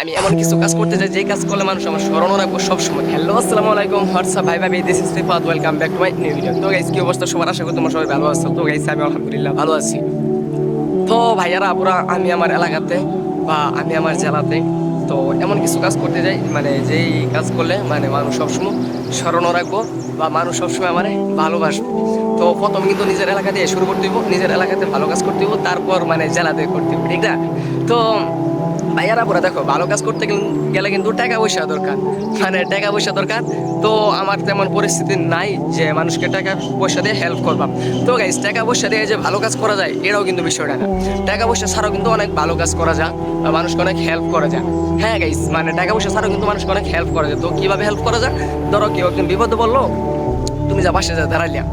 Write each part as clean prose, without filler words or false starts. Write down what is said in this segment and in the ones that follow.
আমি এমন কিছু কাজ করতে চাই যে কাজ করলে মানুষ আমার স্মরণ রাখবো সবসময়। হ্যালো, আসসালামু আলাইকুম, হোয়াটসঅ্যাপ ভাই ভাই, this is Rifat, welcome back to my new video. তো গাইস, কি অবস্থা সবার? আশা করি তোমরা সবাই ভালো আছো। তো গাইস, আমি আলহামদুলিল্লাহ ভালো আছি। তো ভাইয়ারা আপুরা, আমি আমার এলাকাতে বা আমি আমার জেলাতে তো এমন কিছু কাজ করতে যাই, মানে যেই কাজ করলে মানে মানুষ সবসময় স্মরণ রাখবো বা মানুষ সবসময় আমার ভালোবাসবো। তো প্রথম কিন্তু নিজের এলাকা দিয়ে শুরু করতে হইব, নিজের এলাকাতে ভালো কাজ করতে হইব, তারপর মানে জেলাতে করতে হইব, ঠিক না? তো ভাইয়ারা পুরা দেখো, ভালো কাজ করতে গেলে কিন্তু টাকা পয়সা দরকার, মানে টাকা পয়সা দরকার। তো আমার তেমন পরিস্থিতি নাই যে মানুষকে টাকা পয়সা দিয়ে হেল্প করবাম। তো গাইস, টাকা পয়সা দিয়ে যে ভালো কাজ করা যায় এটাও কিন্তু বিষয়টা না। টাকা পয়সা ছাড়াও কিন্তু অনেক ভালো কাজ করা যায় বা মানুষকে অনেক হেল্প করা যায়। হ্যাঁ গাইস, মানে টাকা পয়সা ছাড়াও কিন্তু মানুষকে অনেক হেল্প করা যায়। তো কিভাবে হেল্প করা যায়? ধরো কেউ একজন বিপদে বললো, তুমি যা পাশে যা দাঁড়াইলিয়া,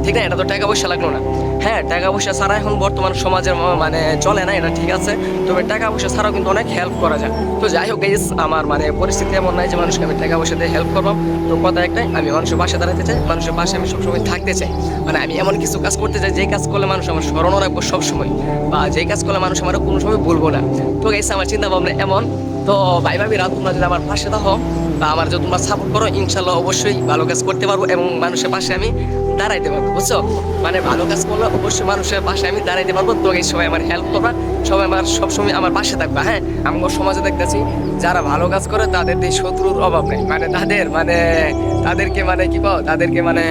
ঠিক না? এটা তো টাকা পয়সা লাগলো না। হ্যাঁ, টাকা পয়সা ছাড়া এখন বর্তমান সমাজের মানে চলে না, এটা ঠিক আছে। তবে টাকা পয়সা ছাড়াও কিন্তু অনেক হেল্প করা যায়। তো যাই হোক গাইস, আমার মানে পরিস্থিতি এমন নাই যে মানুষকে আমি টাকা পয়সা দিয়ে হেল্প করবো। তো কথা একটাই, আমি মানুষের পাশে দাঁড়াতে চাই, মানুষের পাশে আমি সবসময় থাকতে চাই। মানে আমি এমন কিছু কাজ করতে চাই যে কাজ করলে মানুষ আমার স্মরণ রাখবো সবসময়, বা যে কাজ করলে মানুষ আমার কোনো সময় ভুলবো না। তো গাইস, আমার চিন্তা ভাবনা এমন। তো ভাই ভাবিরা, তোমরা যদি আমার পাশে থাকো বা আমার যদি তোমরা সাপোর্ট করো, ইনশাল্লাহ অবশ্যই ভালো কাজ করতে পারবো এবং মানুষের পাশে আমি দাঁড়াইতে পারবো, বুঝছো? মানে ভালো কাজ করলে অবশ্যই মানুষের পাশে আমি দাঁড়াইতে পারবো। তো এই সবাই আমার হেল্প করবা, সবাই আমার সবসময় আমার পাশে থাকবা। হ্যাঁ, আমার সমাজে দেখতেছি যারা ভালো কাজ করে তাদের দিয়ে শত্রুর অভাব নেই, মানে তাদেরকে মানে কি কও, তাদেরকে মানে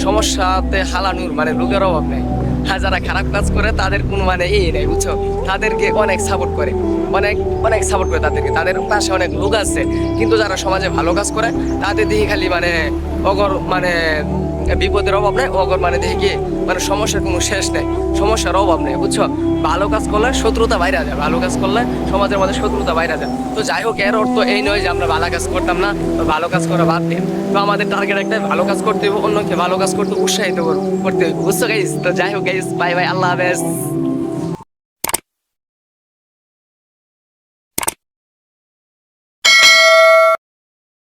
সমস্যাতে হালানোর মানে লোকের অভাব নেই। হ্যাঁ, যারা খারাপ কাজ করে তাদের কোনো মানে নেই, বুঝছো? তাদেরকে অনেক সাপোর্ট করে, অনেক অনেক সাপোর্ট করে তাদেরকে, তাদের পাশে অনেক লোক আছে। কিন্তু যারা সমাজে ভালো কাজ করে তাদের দিকে খালি মানে অগর মানে বিপদের অভাব নেই, অগর মানে দেখি কি মানে সমস্যার কোনো শেষ নেই, সমস্যার অভাব নেই, বুঝছো? ভালো কাজ করলে শত্রুতা বাইরে যায়, ভালো কাজ করলে সমাজের মধ্যে শত্রুতা বাইরে যায়। তো যাই হোক, এর অর্থ এই নয় যে আমরা ভালো কাজ করতাম না, তো ভালো কাজ করা বাদ দিন। তো আমাদের টার্গেট একটাই, ভালো কাজ করতে হইব, অন্যকে ভালো কাজ করতে উৎসাহিত করতে হইব, বুঝছো গাইস? তো যাই হোক গাইস, বাই বাই, আল্লাহ হাফেজ।